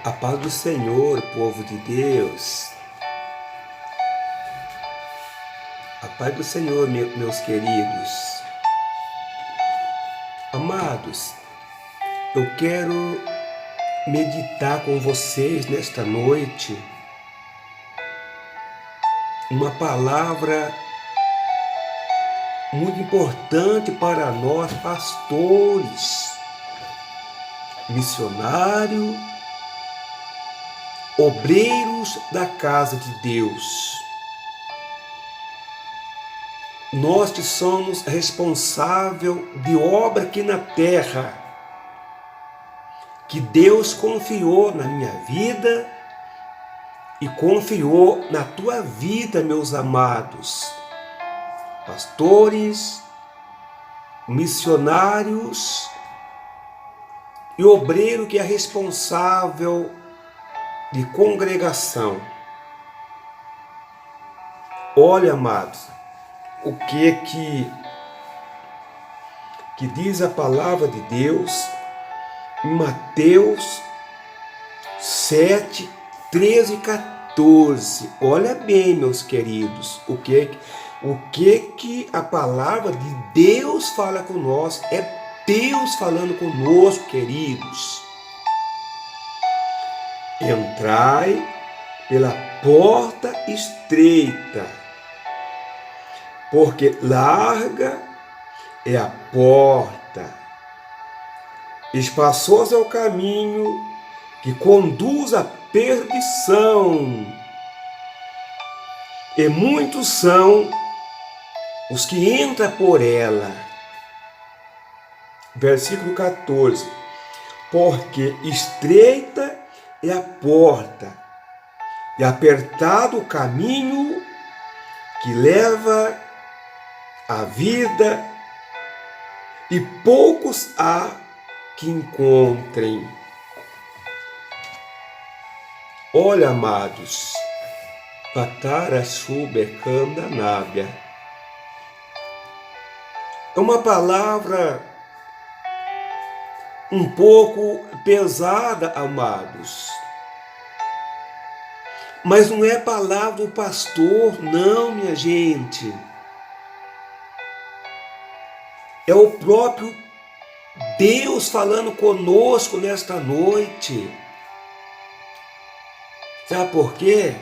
A paz do Senhor, povo de Deus. A paz do Senhor, meus queridos. Amados, eu quero meditar com vocês nesta noite uma palavra muito importante para nós, pastores, missionários, obreiros da casa de Deus. Nós que somos responsáveis de obra aqui na terra, que Deus confiou na minha vida e confiou na tua vida, meus amados. Pastores, missionários e obreiro que é responsável de congregação. Olha, amados, o que diz a palavra de Deus em Mateus 7, 13 e 14. Olha bem, meus queridos, o que a palavra de Deus fala conosco. É Deus falando conosco, queridos. Entrai pela porta estreita, porque larga é a porta, espaçoso é o caminho que conduz à perdição, e muitos são os que entram por ela. Versículo 14. Porque estreita é a porta, e apertado o caminho que leva à vida, e poucos há que encontrem. Olha, amados, Patara Shubekanda Nábia. É uma palavra um pouco pesada, amados. Mas não é palavra do pastor, não, minha gente. É o próprio Deus falando conosco nesta noite. Sabe por quê?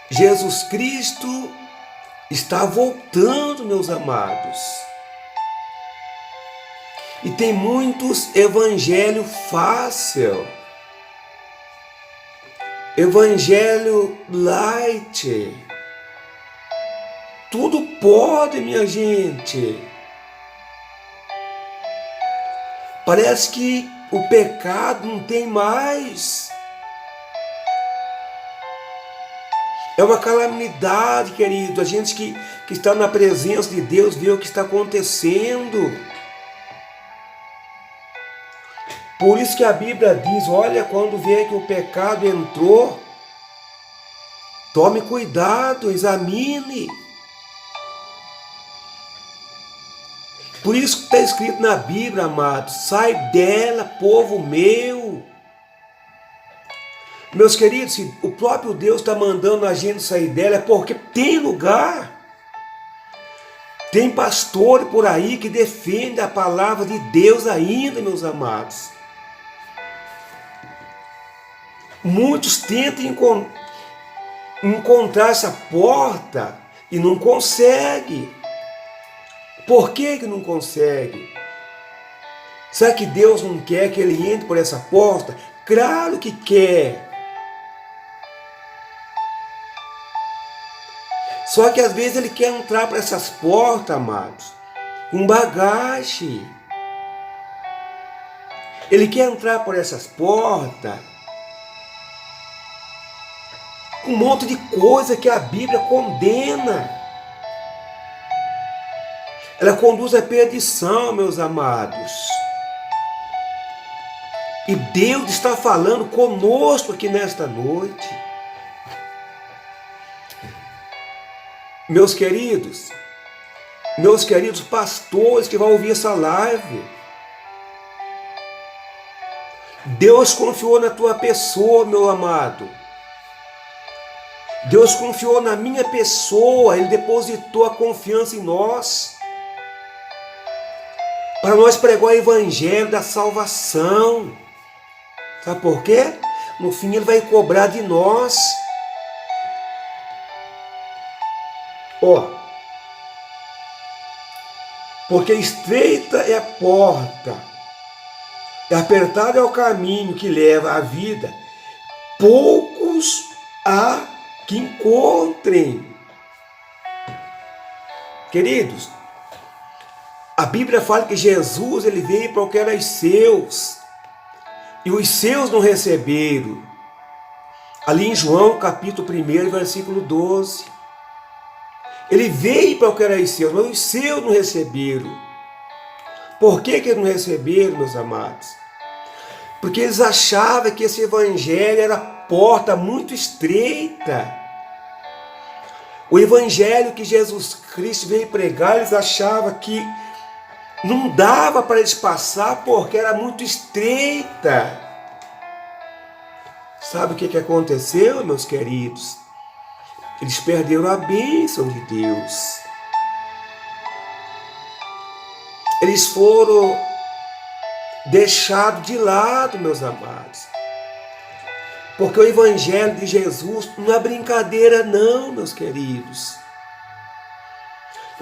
Jesus Cristo está voltando, meus amados. E tem muitos evangelho fácil, evangelho light. Tudo pode, minha gente. Parece que o pecado não tem mais. É uma calamidade, querido. A gente que está na presença de Deus vê o que está acontecendo. Por isso que a Bíblia diz, olha, quando vê que o pecado entrou, tome cuidado, examine. Por isso que está escrito na Bíblia, amados, sai dela, povo meu. Meus queridos, se o próprio Deus está mandando a gente sair dela, é porque tem lugar. Tem pastor por aí que defende a palavra de Deus ainda, meus amados. Muitos tentam encontrar essa porta e não conseguem. Por que não consegue? Será que Deus não quer que ele entre por essa porta? Claro que quer. Só que às vezes ele quer entrar por essas portas, amados, com bagagem. Ele quer entrar por essas portas com um monte de coisa que a Bíblia condena. Ela conduz à perdição, meus amados. E Deus está falando conosco aqui nesta noite. Meus queridos pastores que vão ouvir essa live, Deus confiou na tua pessoa, meu amado. Deus confiou na minha pessoa, Ele depositou a confiança em nós, para nós pregar o evangelho da salvação. Sabe por quê? No fim Ele vai cobrar de nós. Porque estreita é a porta, e apertado é o caminho que leva à vida, poucos há que encontrem. Queridos, a Bíblia fala que Jesus ele veio para o que era os seus, e os seus não receberam. Ali em João capítulo 1, versículo 12. Ele veio para o que era os seus, mas os seus não receberam. Por que eles não receberam, meus amados? Porque eles achavam que esse evangelho era porta muito estreita. O evangelho que Jesus Cristo veio pregar, eles achavam que não dava para eles passar porque era muito estreita. Sabe o que aconteceu, meus queridos? Eles perderam a bênção de Deus. Eles foram deixados de lado, meus amados. Porque o evangelho de Jesus não é brincadeira não, meus queridos.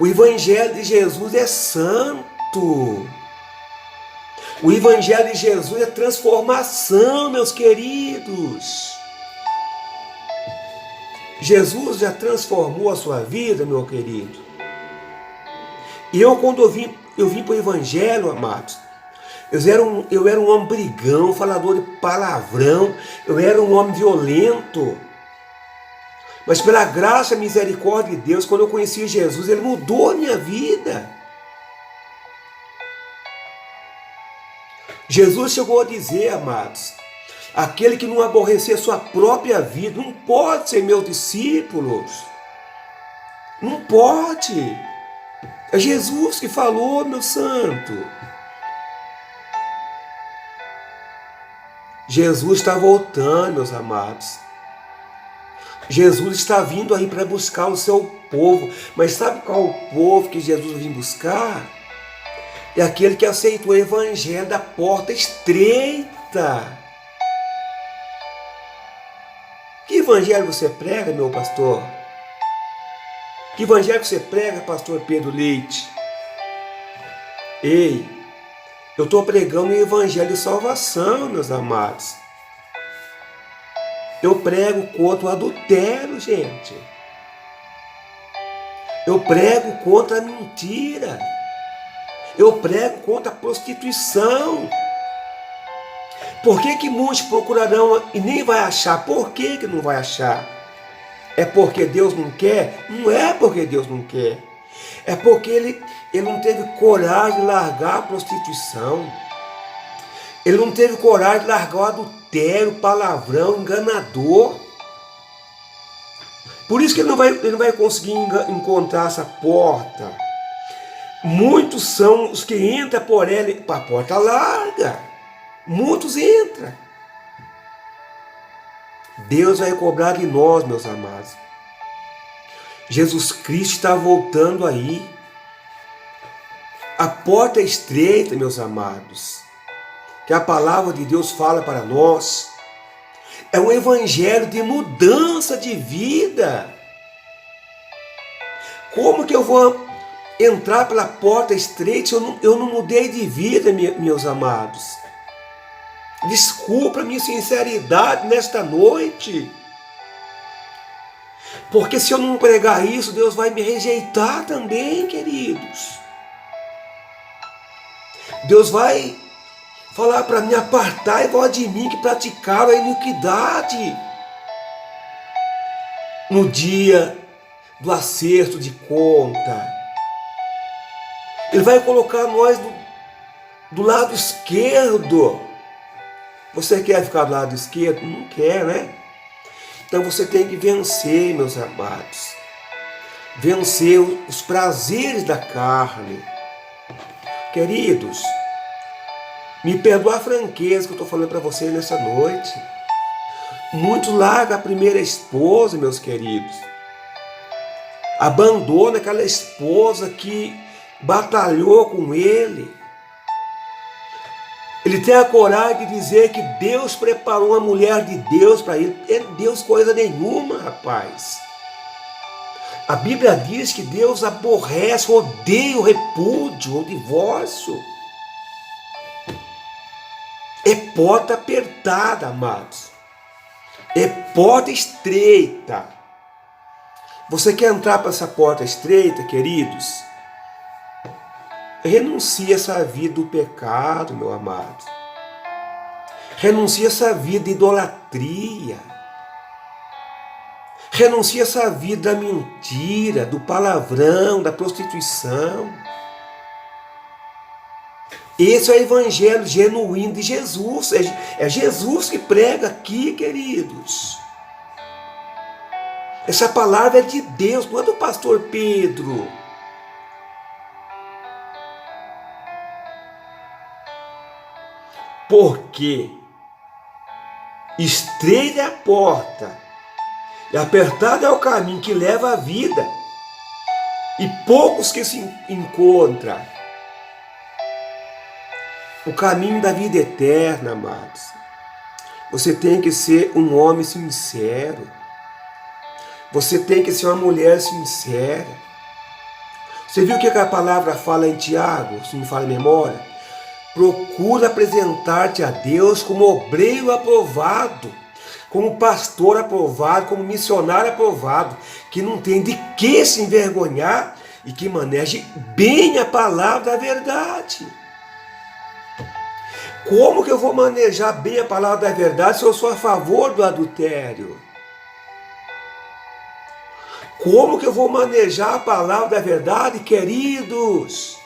O evangelho de Jesus é santo. O evangelho de Jesus é transformação, meus queridos. Jesus já transformou a sua vida, meu querido. E quando eu vim para o evangelho, amados, eu era um homem brigão, falador de palavrão, eu era um homem violento. Mas pela graça e misericórdia de Deus, quando eu conheci Jesus, Ele mudou a minha vida. Jesus chegou a dizer, amados, aquele que não aborrecer a sua própria vida não pode ser meu discípulo. Não pode. É Jesus que falou, meu santo. Jesus está voltando, meus amados. Jesus está vindo aí para buscar o seu povo. Mas sabe qual o povo que Jesus vem buscar? É aquele que aceitou o evangelho da porta estreita. Que evangelho você prega, meu pastor? Que evangelho você prega, pastor Pedro Leite? Ei, eu estou pregando o evangelho de salvação, meus amados. Eu prego contra o adultério, gente. Eu prego contra a mentira. Eu prego contra a prostituição. Por que muitos procurarão e nem vai achar? Por que não vai achar? É porque Deus não quer? Não é porque Deus não quer. É porque ele não teve coragem de largar a prostituição. Ele não teve coragem de largar o adultério, o palavrão, enganador. Por isso que ele não vai conseguir encontrar essa porta. Muitos são os que entram por ela, para a porta larga. Muitos entram. Deus vai cobrar de nós, meus amados. Jesus Cristo está voltando aí. A porta é estreita, meus amados, que a palavra de Deus fala para nós. É um evangelho de mudança de vida. Como que eu vou entrar pela porta estreita se eu não mudei de vida, meus amados? Desculpa a minha sinceridade nesta noite. Porque se eu não pregar isso, Deus vai me rejeitar também, queridos. Deus vai falar para me apartar igual de mim que praticaram a iniquidade. No dia do acerto de conta, Ele vai colocar nós do lado esquerdo. Você quer ficar do lado esquerdo? Não quer, né? Então você tem que vencer, meus amados. Vencer os prazeres da carne. Queridos, Me perdoa a franqueza que eu estou falando para vocês nessa noite. Muitos largam a primeira esposa, meus queridos. Abandona aquela esposa que batalhou com ele. Ele tem a coragem de dizer que Deus preparou uma mulher de Deus para ele. É Deus coisa nenhuma, rapaz. A Bíblia diz que Deus aborrece, odeia o repúdio, o divórcio. É porta apertada, amados. É porta estreita. Você quer entrar para essa porta estreita, queridos? Renuncie a essa vida do pecado, meu amado. Renuncie a essa vida de idolatria. Renuncie a essa vida da mentira, do palavrão, da prostituição. Esse é o evangelho genuíno de Jesus. É Jesus que prega aqui, queridos. Essa palavra é de Deus, não é do pastor Pedro. Porque estreita é a porta e apertado é o caminho que leva à vida, e poucos que se encontram o caminho da vida eterna, amados. Você tem que ser um homem sincero. Você tem que ser uma mulher sincera. Você viu o que a palavra fala em Tiago, se não fala a memória? Procura apresentar-te a Deus como obreiro aprovado, como pastor aprovado, como missionário aprovado, que não tem de que se envergonhar e que maneje bem a palavra da verdade. Como que eu vou manejar bem a palavra da verdade se eu sou a favor do adultério? Como que eu vou manejar a palavra da verdade, queridos?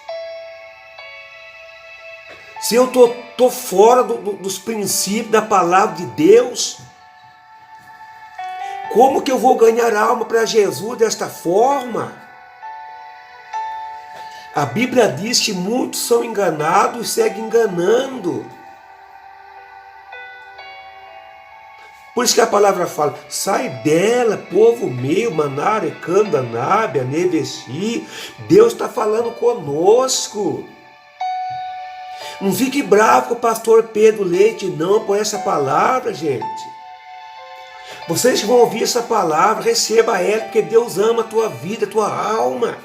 Se eu tô fora dos princípios da palavra de Deus, como que eu vou ganhar alma para Jesus desta forma? A Bíblia diz que muitos são enganados e seguem enganando. Por isso que a palavra fala, sai dela, povo meu, manare, canda, nábia, nevesti. Deus está falando conosco. Não fique bravo com o pastor Pedro Leite, não, por essa palavra, gente. Vocês que vão ouvir essa palavra, receba ela, porque Deus ama a tua vida, a tua alma.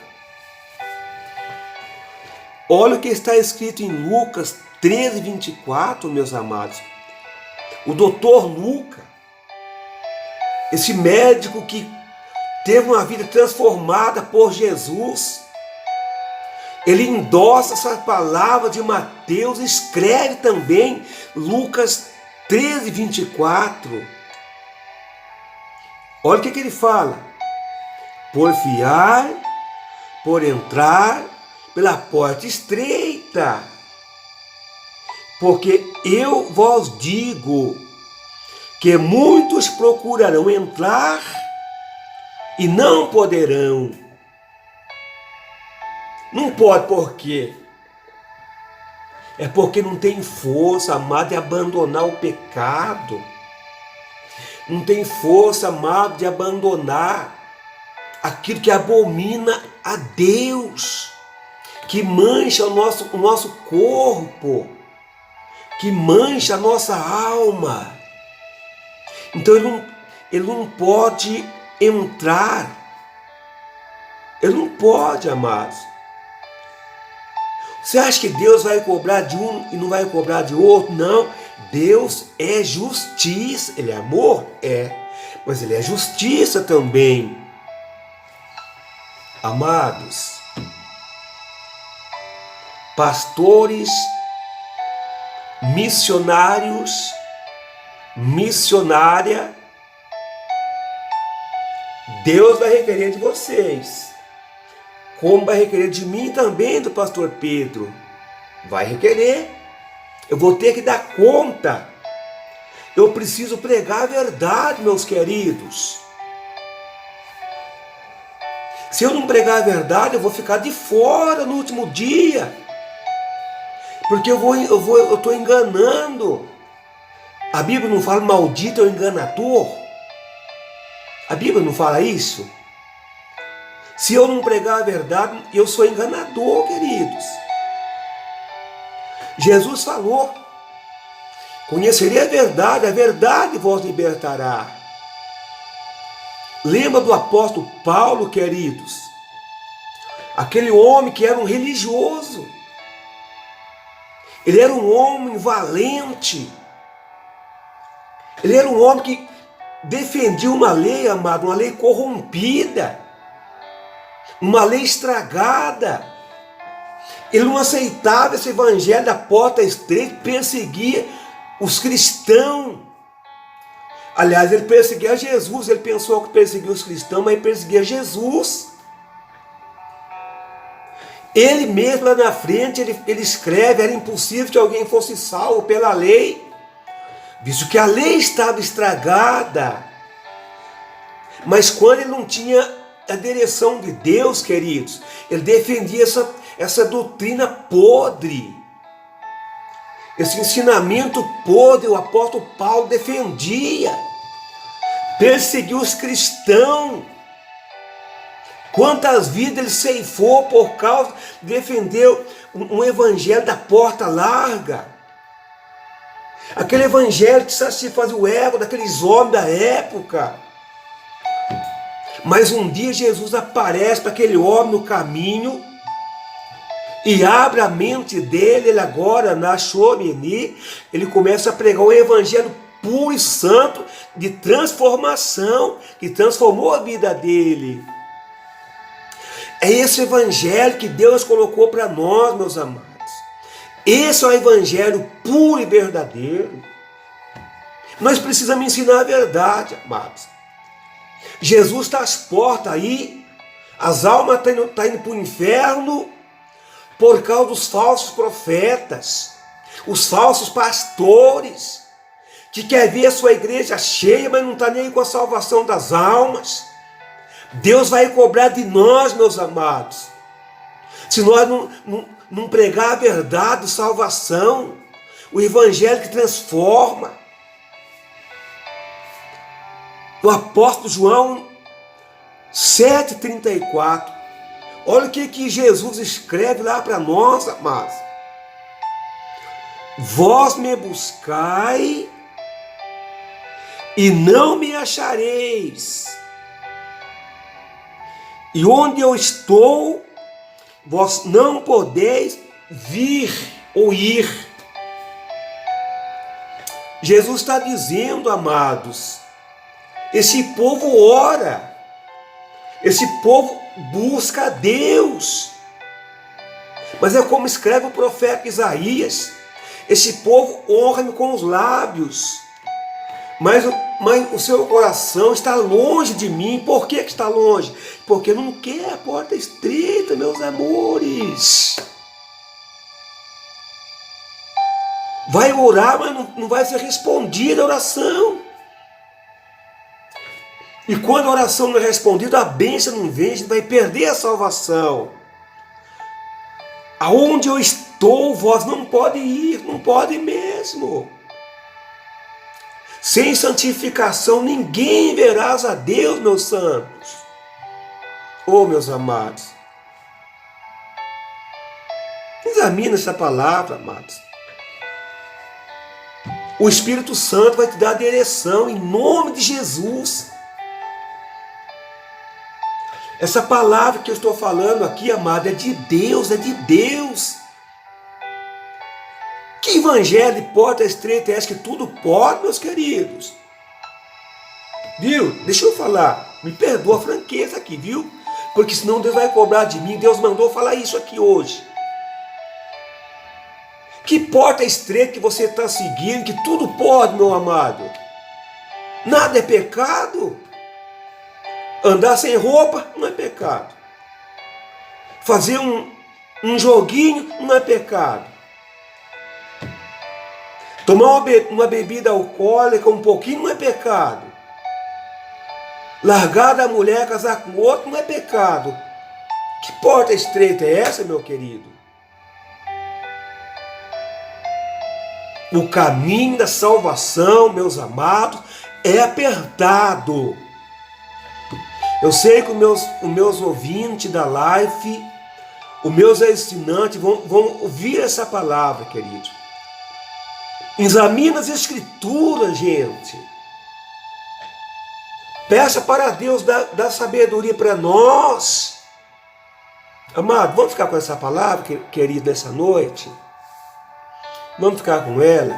Olha o que está escrito em Lucas 13, 24, meus amados. O doutor Lucas, esse médico que teve uma vida transformada por Jesus, ele endossa essa palavra de Mateus, escreve também Lucas 13, 24. Olha o que ele fala. Por fiar, por entrar pela porta estreita. Porque eu vos digo que muitos procurarão entrar e não poderão. Não pode por quê? É porque não tem força, amado, de abandonar o pecado. Não tem força, amado, de abandonar aquilo que abomina a Deus, que mancha o nosso corpo, que mancha a nossa alma. Então ele não pode entrar. Ele não pode, amados. Você acha que Deus vai cobrar de um e não vai cobrar de outro? Não. Deus é justiça. Ele é amor? É. Mas Ele é justiça também. Amados, pastores, missionários, missionária, Deus vai requerer de vocês. Como vai requerer de mim também, do pastor Pedro. Vai requerer. Eu vou ter que dar conta. Eu preciso pregar a verdade, meus queridos. Se eu não pregar a verdade, eu vou ficar de fora no último dia. Porque eu estou enganando. A Bíblia não fala maldito é o enganador? A Bíblia não fala isso? Se eu não pregar a verdade, eu sou enganador, queridos. Jesus falou: conhecerei a verdade vos libertará. Lembra do apóstolo Paulo, queridos? Aquele homem que era um religioso. Ele era um homem valente. Ele era um homem que defendia uma lei, amado, uma lei corrompida, uma lei estragada. Ele não aceitava esse evangelho da porta estreita, perseguia os cristãos. Aliás, ele perseguia Jesus. Ele pensou que perseguia os cristãos, mas ele perseguia Jesus. Ele mesmo lá na frente, ele escreve: era impossível que alguém fosse salvo pela lei, visto que a lei estava estragada. Mas quando ele não tinha a direção de Deus, queridos, ele defendia essa doutrina podre, esse ensinamento podre. O apóstolo Paulo defendia, perseguiu os cristãos. Quantas vidas ele ceifou por causa de defender um evangelho da porta larga. Aquele evangelho que satisfazia o ego daqueles homens da época. Mas um dia Jesus aparece para aquele homem no caminho e abre a mente dele. Ele agora, na Chomeni, ele começa a pregar o evangelho puro e santo de transformação, que transformou a vida dele. É esse evangelho que Deus colocou para nós, meus amados. Esse é o evangelho puro e verdadeiro. Nós precisamos ensinar a verdade, amados. Jesus está às portas aí. As almas estão indo para o inferno por causa dos falsos profetas, os falsos pastores, que quer ver a sua igreja cheia, mas não está nem aí com a salvação das almas. Deus vai cobrar de nós, meus amados, se nós não pregar a verdade, salvação, o evangelho que transforma. O apóstolo João 7,34, olha o que Jesus escreve lá para nós, amados. Vós me buscai e não me achareis. E onde eu estou, vós não podeis vir ou ir. Jesus está dizendo, amados, esse povo ora, esse povo busca a Deus. Mas é como escreve o profeta Isaías: esse povo honra-me com os lábios, mas o seu coração está longe de mim. Por que está longe? Porque não quer a porta estreita, meus amores. Vai orar, mas não vai ser respondida a oração. E quando a oração não é respondida, a bênção não vem, a gente vai perder a salvação. Aonde eu estou, vós não pode ir, não pode mesmo. Sem santificação ninguém verás a Deus, meus santos. Oh, meus amados, examina essa palavra, amados. O Espírito Santo vai te dar a direção em nome de Jesus. Essa palavra que eu estou falando aqui, amado, é de Deus, é de Deus. Que evangelho de porta estreita é esse que tudo pode, meus queridos? Viu? Deixa eu falar, me perdoa a franqueza aqui, viu? Porque senão Deus vai cobrar de mim. Deus mandou falar isso aqui hoje. Que porta estreita que você está seguindo, que tudo pode, meu amado? Nada é pecado. Andar sem roupa não é pecado. Fazer um joguinho não é pecado. Tomar uma bebida alcoólica um pouquinho não é pecado. Largar da mulher, casar com outro não é pecado. Que porta estreita é essa, meu querido? O caminho da salvação, meus amados, é apertado. Eu sei que os meus ouvintes da live, os meus ensinantes vão ouvir essa palavra, querido. Examina as escrituras, gente. Peça para Deus dar sabedoria para nós. Amado, vamos ficar com essa palavra, querido, nessa noite? Vamos ficar com ela?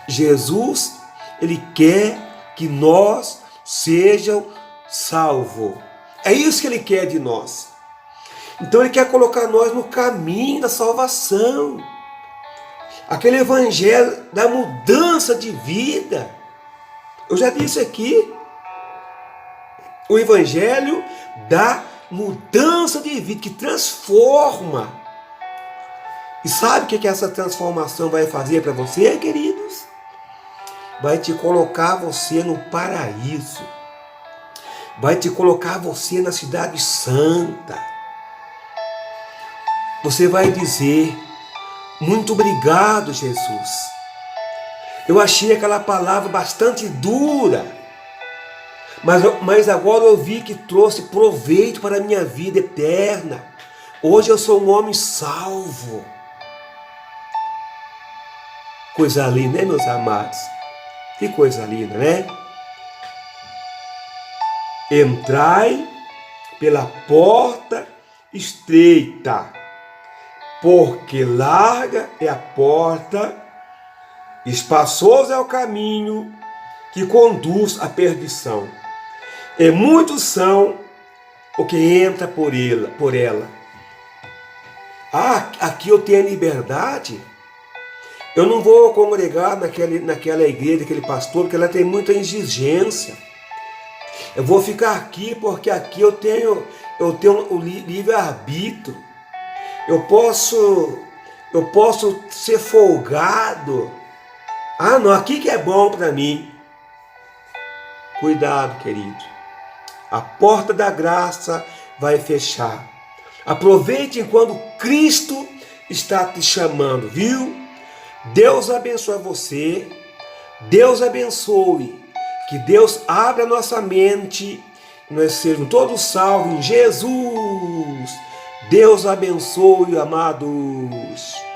Jesus, Ele quer que nós sejam salvos. É isso que Ele quer de nós. Então Ele quer colocar nós no caminho da salvação. Aquele evangelho da mudança de vida. Eu já disse aqui. O evangelho da mudança de vida, que transforma. E sabe o que essa transformação vai fazer para você, queridos? Vai te colocar você no paraíso. Vai te colocar você na cidade santa. Você vai dizer: muito obrigado, Jesus. Eu achei aquela palavra bastante dura. Mas agora eu vi que trouxe proveito para a minha vida eterna. Hoje eu sou um homem salvo. Coisa linda, né, meus amados? Que coisa linda, né? Entrai pela porta estreita, porque larga é a porta, espaçoso é o caminho que conduz à perdição. E muitos são o que entra por ela. Ah, aqui eu tenho liberdade. Eu não vou congregar naquela igreja, aquele pastor, porque ela tem muita exigência. Eu vou ficar aqui porque aqui eu tenho o livre-arbítrio. Eu posso ser folgado. Ah, não, aqui que é bom para mim. Cuidado, querido. A porta da graça vai fechar. Aproveite enquanto Cristo está te chamando, viu? Deus abençoe você. Deus abençoe. Que Deus abra nossa mente e nós sejamos todos salvos em Jesus. Deus abençoe, amados.